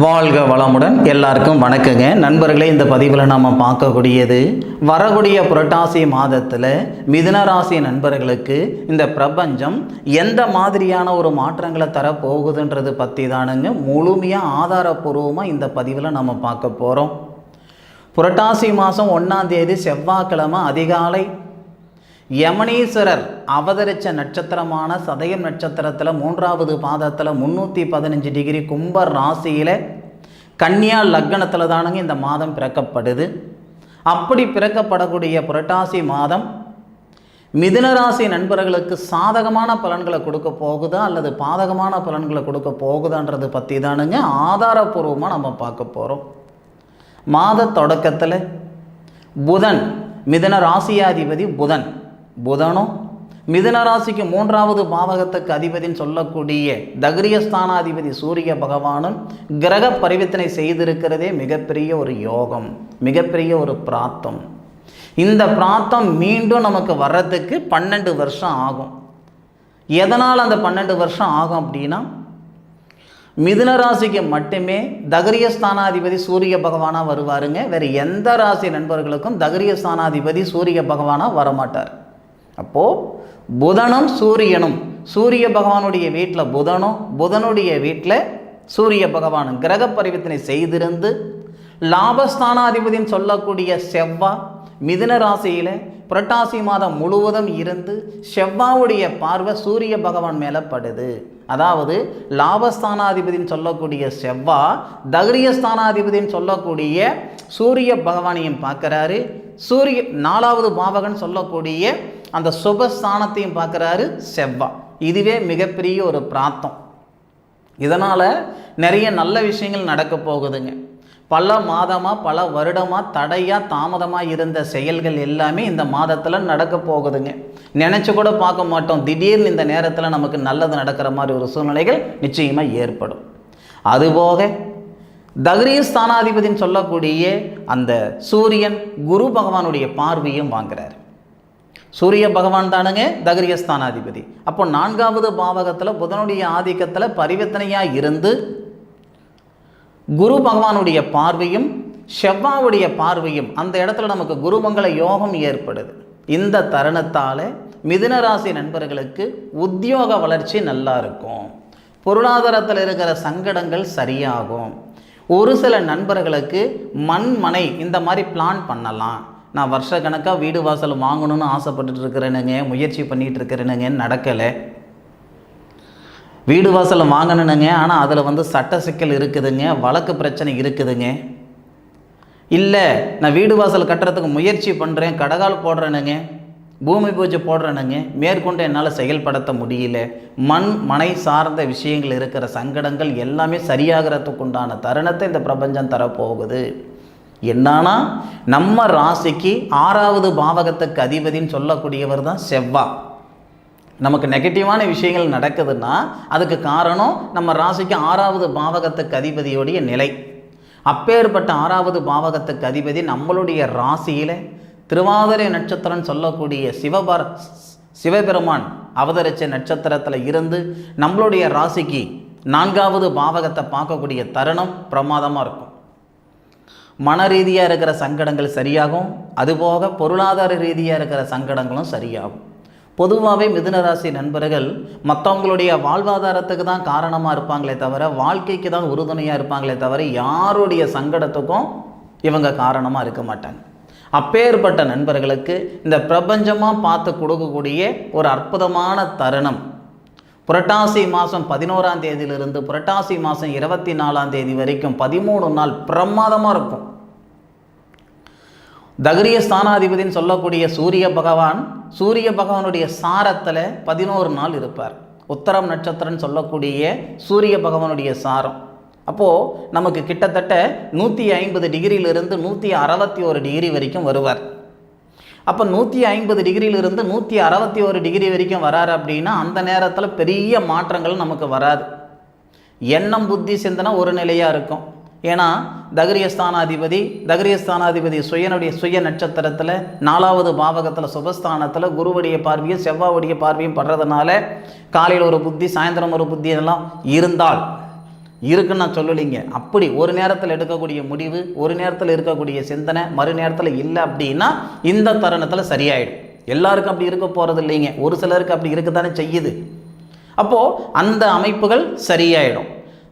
வாழ்க வளமுடன். எல்லாருக்கும் வணக்கங்க நண்பர்களே. இந்த பதிவில் நாம் பார்க்கக்கூடியது வரக்கூடிய புரட்டாசி மாதத்தில் மிதுன ராசி நண்பர்களுக்கு இந்த பிரபஞ்சம் எந்த மாதிரியான ஒரு மாற்றங்களை தரப்போகுதுன்றது பற்றி தானுங்க முழுமையாக ஆதாரபூர்வமாக இந்த பதிவில் நம்ம பார்க்க போகிறோம். புரட்டாசி மாதம் 1ஆம் தேதி செவ்வாய்க்கிழமை அதிகாலை யமனீஸ்வரர் அவதரித்த நட்சத்திரமான சதயம் நட்சத்திரத்தில் 3வது பாதத்தில் 315 டிகிரி கும்ப ராசியில் கன்னியா லக்னத்தில் தானுங்க இந்த மாதம் பிறக்கப்படுது. அப்படி பிறக்கப்படக்கூடிய புரட்டாசி மாதம் மிதுன ராசி நண்பர்களுக்கு சாதகமான பலன்களை கொடுக்க போகுதா அல்லது பாதகமான பலன்களை கொடுக்க போகுதான்றது பற்றி தானுங்க ஆதாரபூர்வமாக நம்ம பார்க்க போகிறோம். மாத தொடக்கத்தில் புதன் மிதுன ராசியாதிபதி புதனும் மிதுன ராசிக்கு 3வது பாவகத்துக்கு அதிபதின்னு சொல்லக்கூடிய தக்ரியஸ்தானாதிபதி சூரிய பகவானும் கிரக பரிவர்த்தனை செய்திருக்கிறதே மிகப்பெரிய ஒரு யோகம், மிகப்பெரிய ஒரு பிராத்தம். இந்த பிராத்தம் மீண்டும் நமக்கு வர்றதுக்கு 12 வருஷம் ஆகும். எதனால் அந்த 12 வருஷம் ஆகும் அப்படின்னா, மிதுன ராசிக்கு மட்டுமே தக்ரியஸ்தானாதிபதி சூரிய பகவானாக வருவாருங்க. வேறு எந்த ராசி நண்பர்களுக்கும் தக்ரியஸ்தானாதிபதி சூரிய பகவானாக வரமாட்டார். அப்போது புதனும் சூரியனும் சூரிய பகவானுடைய வீட்டில் புதனுடைய வீட்டில் சூரிய பகவானும் கிரக பரிவர்த்தனை செய்திருந்து லாபஸ்தானாதிபதின்னு சொல்லக்கூடிய செவ்வாய் மிதுன ராசியில் புரட்டாசி மாதம் முழுவதும் இருந்து செவ்வாவுடைய பார்வை சூரிய பகவான் மேலே படுது. அதாவது லாபஸ்தானாதிபதின்னு சொல்லக்கூடிய செவ்வாய் தக்ரியஸ்தானாதிபதின்னு சொல்லக்கூடிய சூரிய பகவானையும் பார்க்குறாரு. 4வது பாவகன் சொல்லக்கூடிய அந்த சுபஸ்தானத்தையும் பார்க்குறாரு செவ்வாய். இதுவே மிகப்பெரிய ஒரு பிராத்தம். இதனால் நிறைய நல்ல விஷயங்கள் நடக்க போகுதுங்க. பல மாதமாக பல வருடமாக தடையாக தாமதமாக இருந்த செயல்கள் எல்லாமே இந்த மாதத்தில் நடக்க போகுதுங்க. நினச்சி கூட பார்க்க மாட்டோம், திடீர்னு இந்த நேரத்தில் நமக்கு நல்லது நடக்கிற மாதிரி ஒரு சூழ்நிலைகள் நிச்சயமாக ஏற்படும். அதுபோக தக்ரியஸ்தானாதிபதின்னு சொல்லக்கூடிய அந்த சூரியன் குரு பகவானுடைய பார்வையும் வாங்குறார். சூரிய பகவான் தானுங்க தக்ரியஸ்தானாதிபதி. அப்போ 4வது பாவகத்தில் புதனுடைய ஆதிக்கத்தில் பரிவர்த்தனையாக இருந்து குரு பகவானுடைய பார்வையும் செவ்வாவுடைய பார்வையும் அந்த இடத்துல நமக்கு குருமங்கள யோகம் ஏற்படுது. இந்த தருணத்தால் மிதுன ராசி நண்பர்களுக்கு உத்தியோக வளர்ச்சி நல்லா இருக்கும். பொருளாதாரத்தில் இருக்கிற சங்கடங்கள் சரியாகும். ஒரு சில நண்பர்களுக்கு மனை இந்த மாதிரி பிளான் பண்ணலாம். நான் வருஷ கணக்காக வீடு வாசல் வாங்கணும்னு ஆசைப்பட்டுட்டு இருக்கிறேனுங்க, முயற்சி பண்ணிகிட்டு இருக்கிறேனுங்க, நடக்கலை. வீடு வாசல் வாங்கணுனுங்க, ஆனால் அதில் சட்ட சிக்கல் இருக்குதுங்க, வழக்கு பிரச்சனை இருக்குதுங்க. இல்லை நான் வீடு வாசல் கட்டுறதுக்கு முயற்சி பண்ணுறேன், கடகால் போடுறேனுங்க, பூமி பூஜை போடுறேனுங்க, மேற்கொண்டு என்னால் செயல்படுத்த முடியல. மனை சார்ந்த விஷயங்கள் இருக்கிற சங்கடங்கள் எல்லாமே சரியாகிறதுக்கு உண்டான தருணத்தை இந்த பிரபஞ்சம் தரப்போகுது. என்னன்னா நம்ம ராசிக்கு 6வது பாவகத்துக்கு அதிபதின்னு சொல்லக்கூடியவர் தான் செவ்வாய். நமக்கு நெகட்டிவான விஷயங்கள் நடக்குதுன்னா அதுக்கு காரணம் நம்ம ராசிக்கு 6வது பாவகத்துக்கு அதிபதியோடைய நிலை. அப்பேற்பட்ட 6வது பாவகத்துக்கு அதிபதி நம்மளுடைய ராசியில் திருவாதிரை நட்சத்திரம் சொல்லக்கூடிய சிவபெருமான் அவதரித்த நட்சத்திரத்தில் இருந்து நம்மளுடைய ராசிக்கு 4வது பாவகத்தை பார்க்கக்கூடிய தருணம் பிரமாதமாக இருக்கும். மன ரீதியாக இருக்கிற சங்கடங்கள் சரியாகும். அதுபோக பொருளாதார ரீதியாக இருக்கிற சங்கடங்களும் சரியாகும். பொதுவாகவே மிதுன ராசி நண்பர்கள் மற்றவங்களுடைய வாழ்வாதாரத்துக்கு தான் காரணமாக இருப்பாங்களே தவிர, வாழ்க்கைக்கு தான் உறுதுணையாக இருப்பாங்களே தவிர, யாருடைய சங்கடத்துக்கும் இவங்க காரணமாக இருக்க மாட்டாங்க. அப்பேற்பட்ட நண்பர்களுக்கு இந்த பிரபஞ்சமாக பார்த்து கொடுக்கக்கூடிய ஒரு அற்புதமான தருணம் புரட்டாசி மாதம் 11ஆம் தேதியிலிருந்து புரட்டாசி மாதம் 24ஆம் தேதி வரைக்கும் 13 நாள் பிரமாதமாக இருக்கும். தக்ரியஸ்தானாதிபதின்னு சொல்லக்கூடிய சூரிய பகவானுடைய சாரத்தில் 11 நாள் இருப்பார். உத்தரம் நட்சத்திரம்னு சொல்லக்கூடிய சூரிய பகவானுடைய சாரம். அப்போது நமக்கு கிட்டத்தட்ட 150 டிகிரியிலிருந்து 161 டிகிரி வரைக்கும் வருவார். அப்போ 150 டிகிரியிலிருந்து 161 டிகிரி வரைக்கும் வராரு அப்படின்னா அந்த நேரத்தில் பெரிய மாற்றங்கள் நமக்கு வராது. எண்ணம் புத்தி சிந்தனை ஒரு நிலையாக இருக்கும். ஏன்னா தக்ரியஸ்தானாதிபதி சுய நட்சத்திரத்தில் 4வது பாவகத்தில் சுபஸ்தானத்தில் குருவுடைய பார்வையும் செவ்வாவுடைய பார்வையும் படுறதுனால காலையில் ஒரு புத்தி சாயந்தரம் ஒரு புத்தி எல்லாம் இருந்தால் இருக்குன்னு நான் சொல்லலைங்க. அப்படி ஒரு நேரத்தில் எடுக்கக்கூடிய முடிவு, ஒரு நேரத்தில் இருக்கக்கூடிய சிந்தனை, மறு நேரத்தில் இல்லை அப்படின்னா இந்த தருணத்தில் சரியாயிடும். எல்லாருக்கும் அப்படி இருக்க போகிறது இல்லைங்க, ஒரு சிலருக்கு அப்படி இருக்கத்தானே செய்யுது. அப்போது அந்த அமைப்புகள் சரியாயிடும்.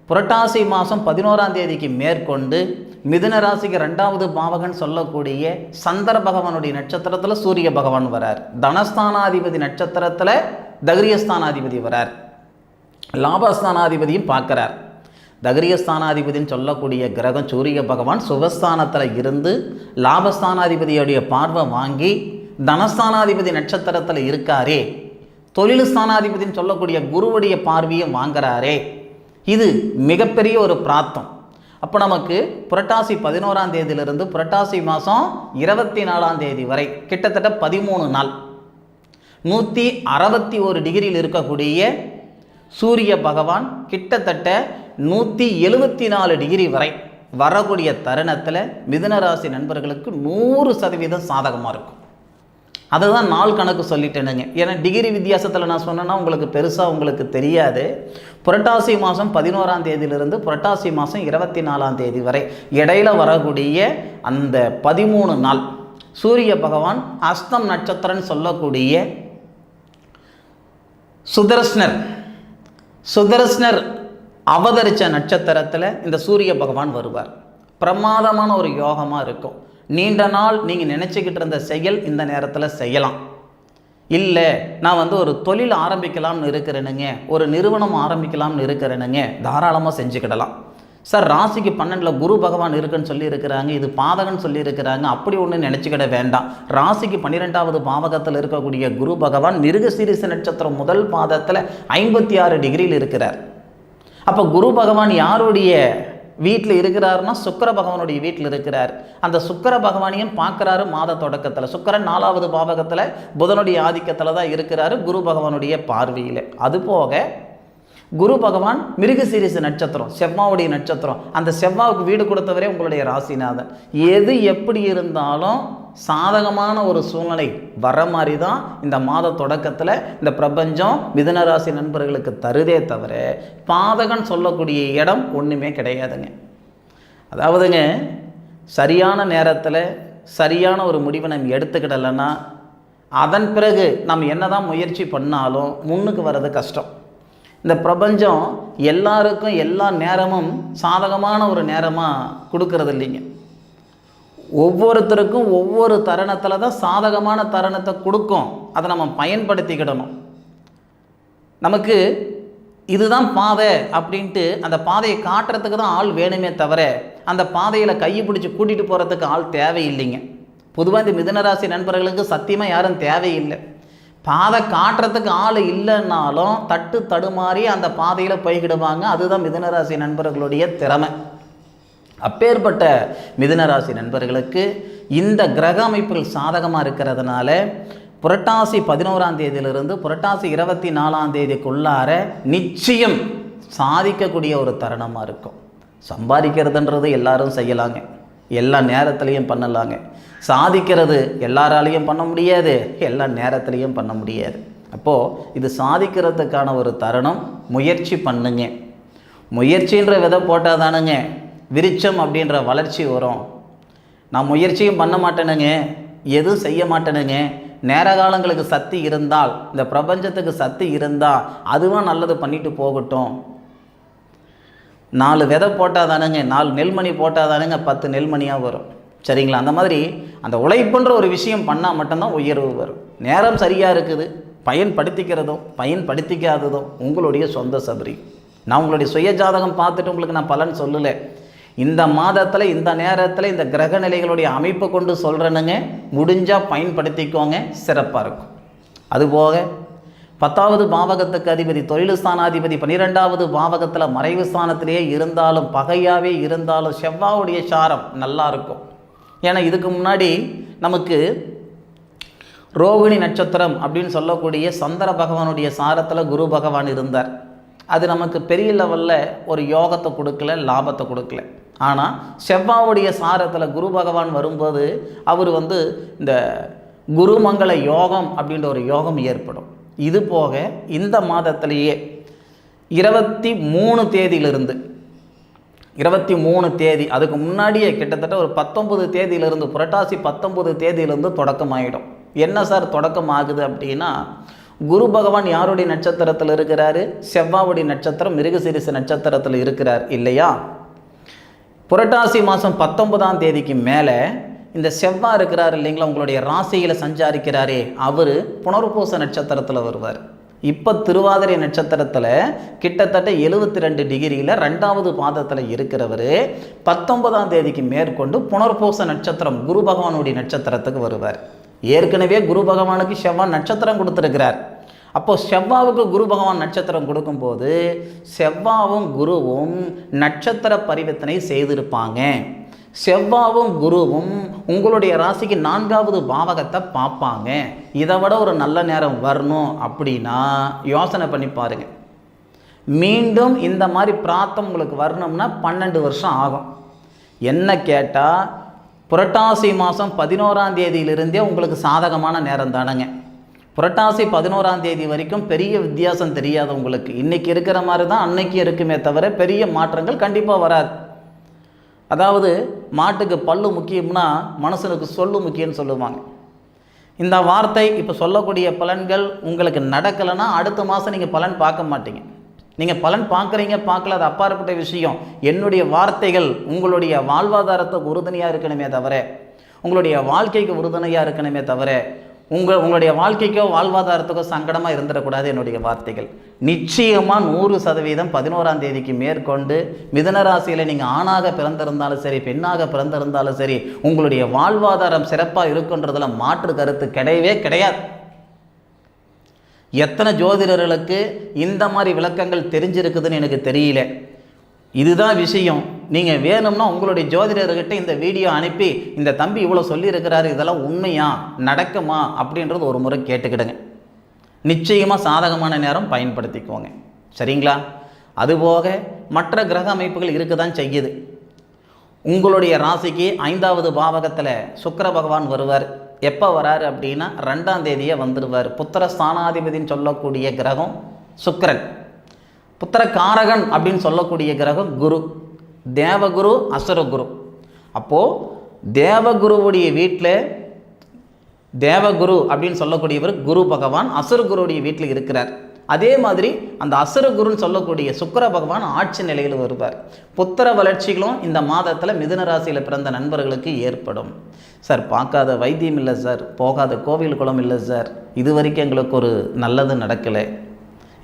புரட்டாசி மாதம் 11ஆம் தேதிக்கு மேற்கொண்டு மிதுன ராசிக்கு 2வது பாவகன் சொல்லக்கூடிய சந்திர பகவானுடைய நட்சத்திரத்தில் சூரிய பகவான் வரார். தனஸ்தானாதிபதி நட்சத்திரத்தில் தகிரியஸ்தானாதிபதி வரார். லாபஸ்தானாதிபதியும் பார்க்குறார். தகிரியஸ்தானாதிபதினு சொல்லக்கூடிய கிரகம் சூரிய பகவான் சுபஸ்தானத்தில் இருந்து லாபஸ்தானாதிபதியுடைய பார்வை வாங்கி தனஸ்தானாதிபதி நட்சத்திரத்தில் இருக்காரே, தொழில் ஸ்தானாதிபதினு சொல்லக்கூடிய குருவுடைய பார்வையை வாங்குறாரே, இது மிகப்பெரிய ஒரு பிராப்தம். அப்போ நமக்கு புரட்டாசி 11ஆம் தேதியிலிருந்து புரட்டாசி மாதம் 24ஆம் தேதி வரை கிட்டத்தட்ட 13 நாள் 161 டிகிரியில் இருக்கக்கூடிய சூரிய பகவான் கிட்டத்தட்ட 174 டிகிரி வரை வரக்கூடிய தருணத்தில் மிதுன ராசி நண்பர்களுக்கு 100% சாதகமாக இருக்கும். அதுதான் நாள் கணக்கு சொல்லிட்டேனுங்க. ஏன்னா டிகிரி வித்தியாசத்தில் நான் சொன்னேன்னா உங்களுக்கு பெருசாக உங்களுக்கு தெரியாது. புரட்டாசி மாதம் 11ஆம் தேதியிலிருந்து புரட்டாசி மாதம் 24ஆம் தேதி வரை இடையில வரக்கூடிய அந்த 13 நாள் சூரிய பகவான் அஸ்தம் நட்சத்திரம்னு சொல்லக்கூடிய சுதர்ஷ்னர் அவதரித்த நட்சத்திரத்தில் இந்த சூரிய பகவான் வருவார். பிரமாதமான ஒரு யோகமாக இருக்கும். நீண்ட நாள் நீங்கள் நினச்சிக்கிட்டு இருந்த செயல் இந்த நேரத்தில் செய்யலாம். இல்லை நான் ஒரு தொழில் ஆரம்பிக்கலாம்னு இருக்கிறேனுங்க, ஒரு நிறுவனம் ஆரம்பிக்கலாம்னு இருக்கிறேனுங்க, தாராளமாக செஞ்சுக்கிடலாம். சார் ராசிக்கு 12 குரு பகவான் இருக்குன்னு சொல்லியிருக்கிறாங்க, இது பாதகன்னு சொல்லியிருக்கிறாங்க, அப்படி ஒன்று நினச்சிக்கிட வேண்டாம். ராசிக்கு 12வது பாவகத்தில் இருக்கக்கூடிய குரு பகவான் மிருகசீரிஷ நட்சத்திரம் முதல் பாதத்தில் 56 டிகிரியில் இருக்கிறார். அப்போ குரு பகவான் யாருடைய வீட்டில் இருக்கிறாருன்னா சுக்கிர பகவானுடைய வீட்டில் இருக்கிறார். அந்த சுக்கிர பகவானையும் பார்க்குறாரு மாத தொடக்கத்தில். சுக்கிரன் 4வது பாவகத்தில் புதனுடைய ஆதிக்கத்தில் தான் இருக்கிறாரு குரு பகவானுடைய பார்வையில். அதுபோக குரு பகவான் மிருகசீரிஷ நட்சத்திரம், செவ்வாவுடைய நட்சத்திரம். அந்த செவ்வாவுக்கு வீடு கொடுத்தவரே உங்களுடைய ராசிநாதன். எது எப்படி இருந்தாலும் சாதகமான ஒரு சூழ்நிலை வர மாதிரி தான் இந்த மாத தொடக்கத்தில் இந்த பிரபஞ்சம் மிதுன ராசி நண்பர்களுக்கு தருதே தவிர பாதகன் சொல்லக்கூடிய இடம் ஒன்றுமே கிடையாதுங்க. அதாவதுங்க சரியான நேரத்தில் சரியான ஒரு முடிவை நம்ம எடுத்துக்கிடலைன்னா அதன் பிறகு நம்ம என்ன தான் முயற்சி பண்ணாலும் முன்னுக்கு வர்றது கஷ்டம். இந்த பிரபஞ்சம் எல்லாருக்கும் எல்லா நேரமும் சாதகமான ஒரு நேரமாக கொடுக்கறது இல்லைங்க. ஒவ்வொருத்தருக்கும் ஒவ்வொரு தருணத்தில் தான் சாதகமான தருணத்தை கொடுக்கும். அதை நம்ம பயன்படுத்திக்கிடணும். நமக்கு இதுதான் பாதை அப்படின்ட்டு அந்த பாதையை காட்டுறதுக்கு தான் ஆள் வேணுமே தவிர அந்த பாதையில் கையை பிடிச்சி கூட்டிகிட்டு போகிறதுக்கு ஆள் தேவையில்லைங்க. பொதுவாக இந்த மிதுனராசி நண்பர்களுக்கு சத்தியமாக யாரும் தேவையில்லை. பாதை காட்டுறதுக்கு ஆள் இல்லைன்னாலும் தட்டு தடுமாறி அந்த பாதையில் போய்கிடுவாங்க. அதுதான் மிதுனராசி நண்பர்களுடைய திறமை. அப்பேற்பட்ட மிதுனராசி நண்பர்களுக்கு இந்த கிரக அமைப்புகள் சாதகமாக இருக்கிறதுனால புரட்டாசி 11ஆம் தேதியிலிருந்து புரட்டாசி 24ஆம் தேதிக்குள்ளார நிச்சயம் சாதிக்கக்கூடிய ஒரு தருணமாக இருக்கும். சம்பாதிக்கிறதுன்றது எல்லாரும் செய்யலாங்க, எல்லா நேரத்துலையும் பண்ணலாங்க. சாதிக்கிறது எல்லாராலையும் பண்ண முடியாது, எல்லா நேரத்துலையும் பண்ண முடியாது. அப்போது இது சாதிக்கிறதுக்கான ஒரு தருணம். முயற்சி பண்ணுங்க. முயற்சின்ற விதை போட்டால் தானுங்க விருட்சம் அப்படின்ற வளர்ச்சி வரும். நான் முயற்சியும் பண்ண மாட்டேனுங்க, எதுவும் செய்ய மாட்டேனுங்க. நேர காலங்களுக்கு சக்தி இருந்தால், இந்த பிரபஞ்சத்துக்கு சக்தி இருந்தால் அதுவும் நல்லது பண்ணிட்டு போகட்டும். 4 விதை போட்டால் தானுங்க, 4 நெல்மணி போட்டால் தானுங்க 10 நெல்மணியாக வரும். சரிங்களா? அந்த மாதிரி அந்த உழைப்புன்ற ஒரு விஷயம் பண்ணால் மட்டும்தான் உயர்வு வரும். நேரம் சரியாக இருக்குது, பயன்படுத்திக்கிறதும் பயன்படுத்திக்காததும் உங்களுடைய சொந்த சபரி. நான் உங்களுடைய சுய ஜாதகம் பார்த்துட்டு உங்களுக்கு நான் பலன் சொல்லலை. இந்த மாதத்தில் இந்த நேரத்தில் இந்த கிரக நிலைகளுடைய அமைப்பை கொண்டு சொல்கிறேனுங்க. முடிஞ்சால் பயன்படுத்திக்கோங்க, சிறப்பாக இருக்கும். அதுபோக 10வது பாவகத்துக்கு அதிபதி தொழில் ஸ்தானாதிபதி 12வது பாவகத்தில் மறைவு ஸ்தானத்திலேயே இருந்தாலும் பகையாகவே இருந்தாலும் செவ்வாவுடைய சாரம் நல்லா இருக்கும். ஏன்னா இதுக்கு முன்னாடி நமக்கு ரோகிணி நட்சத்திரம் அப்படின்னு சொல்லக்கூடிய சந்திர பகவானுடைய சாரத்தில் குரு பகவான் இருந்தார். அது நமக்கு பெரிய லெவலில் ஒரு யோகத்தை கொடுக்கல, லாபத்தை கொடுக்கல. ஆனால் செவ்வாவுடைய சாரத்தில் குரு பகவான் வரும்போது அவர் இந்த குருமங்கள யோகம் அப்படின்ற ஒரு யோகம் ஏற்படும். இது போக இந்த மாதத்திலேயே 23 தேதியிலிருந்து 23 தேதி, அதுக்கு முன்னாடியே கிட்டத்தட்ட ஒரு 19 தேதியிலிருந்து, புரட்டாசி 19 தேதியிலிருந்து தொடக்கமாகிடும். என்ன சார் தொடக்கம் ஆகுது அப்படின்னா, குரு பகவான் யாருடைய நட்சத்திரத்தில் இருக்கிறாரு? செவ்வாவுடைய நட்சத்திரம் மிருகசீரிஷ நட்சத்திரத்தில் இருக்கிறார் இல்லையா? புரட்டாசி மாதம் 19ஆம் தேதிக்கு மேலே இந்த செவ்வாய் இருக்கிறார் இல்லைங்களா, உங்களுடைய ராசியில் சஞ்சாரிக்கிறாரே, அவர் புனர்பூச நட்சத்திரத்தில் வருவார். இப்போ திருவாதிரை நட்சத்திரத்தில் கிட்டத்தட்ட 72 டிகிரியில் 2வது பாதத்தில் இருக்கிறவர் 19ஆம் தேதிக்கு மேற்கொண்டு புனர்பூச நட்சத்திரம் குரு பகவானுடைய நட்சத்திரத்துக்கு வருவார். ஏற்கனவே குரு பகவானுக்கு செவ்வாய் நட்சத்திரம் கொடுத்துருக்கிறார். அப்போது செவ்வாவுக்கு குரு பகவான் நட்சத்திரம் கொடுக்கும்போது செவ்வாவும் குருவும் நட்சத்திர பரிவர்த்தனை செய்திருப்பாங்க. செவ்வாவும் குருவும் உங்களுடைய ராசிக்கு 4வது பாவகத்தை பார்ப்பாங்க. இதை விட ஒரு நல்ல நேரம் வரணும் அப்படின்னா யோசனை பண்ணி பாருங்கள். மீண்டும் இந்த மாதிரி பிரார்த்தம் உங்களுக்கு வரணும்னா 12 வருஷம் ஆகும். என்ன கேட்டால் புரட்டாசி மாதம் 11ஆம் தேதியிலிருந்தே உங்களுக்கு சாதகமான நேரம் தானங்க. புரட்டாசி 11ஆம் தேதி வரைக்கும் பெரிய வித்தியாசம் தெரியாது உங்களுக்கு. இன்றைக்கி இருக்கிற மாதிரி தான் அன்னைக்கு இருக்குமே தவிர பெரிய மாற்றங்கள் கண்டிப்பாக வராது. அதாவது மாட்டுக்கு பல்லு முக்கியம்னா மனுஷனுக்கு சொல்லு முக்கியம்னு சொல்லுவாங்க. இந்த வார்த்தை இப்போ சொல்லக்கூடிய பலன்கள் உங்களுக்கு நடக்கலைன்னா அடுத்த மாதம் நீங்கள் பலன் பார்க்க மாட்டீங்க. நீங்கள் பலன் பார்க்குறீங்க பார்க்கல, அது அப்பாற்பட்ட விஷயம். என்னுடைய வார்த்தைகள் உங்களுடைய வாழ்வாதாரத்துக்கு உறுதுணையாக இருக்கணுமே தவிர, உங்களுடைய வாழ்க்கைக்கு உறுதுணையாக இருக்கணுமே தவிர, உங்களுடைய வாழ்க்கைக்கோ வாழ்வாதாரத்துக்கோ சங்கடமாக இருந்துடக்கூடாது. என்னுடைய வார்த்தைகள் நிச்சயமாக 100% 11ஆம் தேதிக்கு மேற்கொண்டு மிதுன ராசியில் நீங்கள் ஆணாக பிறந்திருந்தாலும் சரி, பெண்ணாக பிறந்திருந்தாலும் சரி, உங்களுடைய வாழ்வாதாரம் சிறப்பாக இருக்குன்றதுல மாற்று கருத்து கிடையவே கிடையாது. எத்தனை ஜோதிடர்களுக்கு இந்த மாதிரி விளக்கங்கள் தெரிஞ்சிருக்குதுன்னு எனக்கு தெரியல. இதுதான் விஷயம். நீங்கள் வேணும்னா உங்களுடைய ஜோதிடர்கிட்ட இந்த வீடியோ அனுப்பி, இந்த தம்பி இவ்வளோ சொல்லியிருக்கிறாரு, இதெல்லாம் உண்மையா நடக்குமா அப்படின்றது ஒரு முறை கேட்டுக்கிடுங்க. நிச்சயமாக சாதகமான நேரம் பயன்படுத்திக்குவோங்க. சரிங்களா? அதுபோக மற்ற கிரக அமைப்புகள் இருக்க தான் செய்யுது. உங்களுடைய ராசிக்கு 5வது பாவகத்தில் சுக்கிர பகவான் வருவார். எப்போ வராரு அப்படின்னா 2ஆம் தேதியே வந்துடுவார். புத்திர ஸ்தானாதிபதினு சொல்லக்கூடிய கிரகம் சுக்கிரன். புத்திரகாரகன் அப்படின்னு சொல்லக்கூடிய கிரகம் குரு, தேவகுரு அசுரகுரு. அப்போது தேவகுருவுடைய வீட்டில் தேவகுரு அப்படின்னு சொல்லக்கூடியவர் குரு பகவான் அசுரகுருவுடைய வீட்டில் இருக்கிறார். அதே மாதிரி அந்த அசுரகுருன்னு சொல்லக்கூடிய சுக்கிர பகவான் ஆட்சி நிலையில் வருவார். புத்திர வளர்ச்சிகளும் இந்த மாதத்தில் மிதுன ராசியில் பிறந்த நண்பர்களுக்கு ஏற்படும். சார் பார்க்காத வைத்தியம் இல்லை சார், போகாத கோவில் குளம் இல்லை சார், இது வரைக்கும் எங்களுக்கு ஒரு நல்லது நடக்கலை,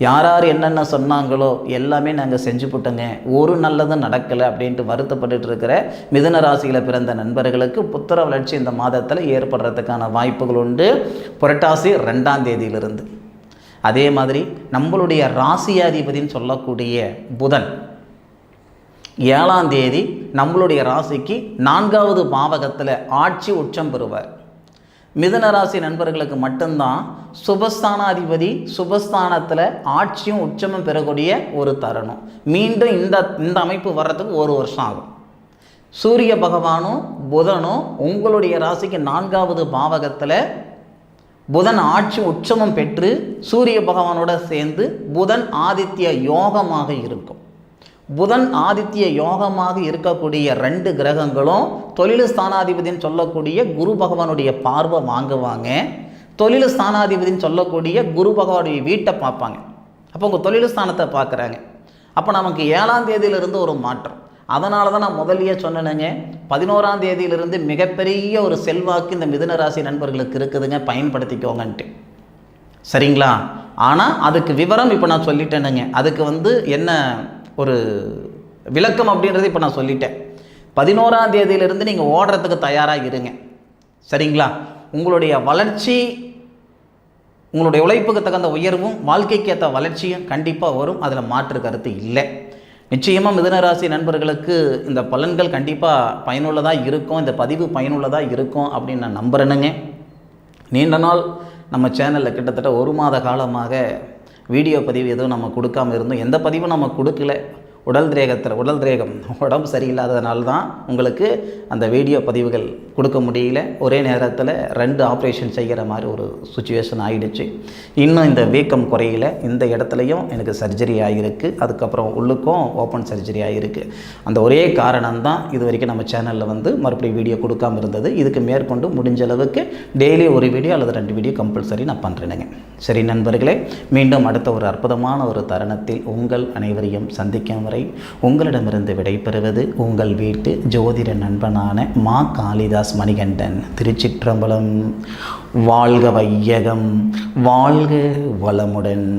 யார் என்னென்ன சொன்னாங்களோ எல்லாமே நாங்கள் செஞ்சு போட்டோங்க, ஒரு நல்லதும் நடக்கலை அப்படின்ட்டு வருத்தப்பட்டு இருக்கிற மிதுன ராசியில் பிறந்த நண்பர்களுக்கு புத்திர வளர்ச்சி இந்த மாதத்தில் ஏற்படுறதுக்கான வாய்ப்புகள் உண்டு. புரட்டாசி 2ஆம் தேதியிலிருந்து. அதே மாதிரி நம்மளுடைய ராசியாதிபதினு சொல்லக்கூடிய புதன் 7ஆம் தேதி நம்மளுடைய ராசிக்கு 4வது பாவகத்தில் ஆட்சி உச்சம் பெறுவார். மிதுன ராசி நண்பர்களுக்கு மட்டும்தான் சுபஸ்தானாதிபதி சுபஸ்தானத்தில் ஆட்சியும் உச்சமும் பெறக்கூடிய ஒரு தருணம். மீண்டும் இந்த அமைப்பு வர்றதுக்கு 1 வருஷம் ஆகும். சூரிய பகவானும் புதனும் உங்களுடைய ராசிக்கு 4வது பாவகத்தில் புதன் ஆட்சி உச்சமும் பெற்று சூரிய பகவானோட சேர்ந்து புதன் ஆதித்ய யோகமாக இருக்கும். புதன் ஆதித்ய யோகமாக இருக்கக்கூடிய 2 கிரகங்களும் தொழில் ஸ்தானாதிபதினு சொல்லக்கூடிய குரு பகவானுடைய பார்வை வாங்குவாங்க. தொழில் ஸ்தானாதிபதினு சொல்லக்கூடிய குரு பகவானுடைய வீட்டை பார்ப்பாங்க. அப்போ உங்கள் தொழில் ஸ்தானத்தை பார்க்குறாங்க. அப்போ நமக்கு 7ஆம் தேதியிலிருந்து ஒரு மாற்றம். அதனால தான் நான் முதலியே சொன்னேனுங்க, 11ஆம் தேதியிலிருந்து மிகப்பெரிய ஒரு செல்வாக்கு இந்த மிதுன ராசி நண்பர்களுக்கு இருக்குதுங்க, பயன்படுத்திக்கோங்கன்ட்டு. சரிங்களா? ஆனால் அதுக்கு விவரம் இப்போ நான் சொல்லிட்டேனுங்க. அதுக்கு என்ன ஒரு விளக்கம் அப்படின்றது இப்போ நான் சொல்லிட்டேன். 11ஆம் தேதியிலிருந்து நீங்கள் ஓடுறதுக்கு தயாராக இருங்க. சரிங்களா? உங்களுடைய வளர்ச்சி, உங்களுடைய உழைப்புக்கு தகுந்த உயர்வும் வாழ்க்கைக்கு ஏற்ற வளர்ச்சியும் கண்டிப்பாக வரும். அதில் மாற்று கருத்து இல்லை. நிச்சயமாக மிதுனராசி நண்பர்களுக்கு இந்த பலன்கள் கண்டிப்பாக பயனுள்ளதாக இருக்கும். இந்த பதிவு பயனுள்ளதாக இருக்கும் அப்படின்னு நான் நம்புகிறேனுங்க. நீண்ட நாள் நம்ம சேனலில் கிட்டத்தட்ட 1 மாத காலமாக வீடியோ பதிவு எதுவும் நம்ம கொடுக்காமல் இருந்தோம். எந்த பதிவும் நம்ம கொடுக்கல. உடல் திரேகம் உடம்பு சரியில்லாததுனால தான் உங்களுக்கு அந்த வீடியோ பதிவுகள் கொடுக்க முடியல. ஒரே நேரத்தில் 2 ஆப்ரேஷன் செய்கிற மாதிரி ஒரு சுச்சுவேஷன் ஆகிடுச்சு. இன்னும் இந்த வீக்கம் குறையில. இந்த இடத்துலையும் எனக்கு சர்ஜரி ஆகிருக்கு, அதுக்கப்புறம் உள்ளுக்கும் ஓப்பன் சர்ஜரி ஆகிருக்கு. அந்த ஒரே காரணம் தான் இது வரைக்கும் நம்ம சேனலில் வந்து மறுபடியும் வீடியோ கொடுக்காமல் இருந்தது. இதுக்கு மேற்கொண்டு முடிஞ்ச அளவுக்கு டெய்லி ஒரு வீடியோ அல்லது 2 வீடியோ கம்பல்சரி நான் பண்ணுறேனுங்க. சரி நண்பர்களே, மீண்டும் அடுத்த ஒரு அற்புதமான ஒரு தருணத்தில் உங்கள் அனைவரையும் சந்திக்கும் வரை உங்களிடமிருந்து விடைபெறுவது உங்கள் வீட்டு ஜோதிட நண்பனான மா காளிதாஸ் மணிகண்டன். திருச்சிற்றம்பலம். வாழ்க வையகம், வாழ்க வளமுடன்.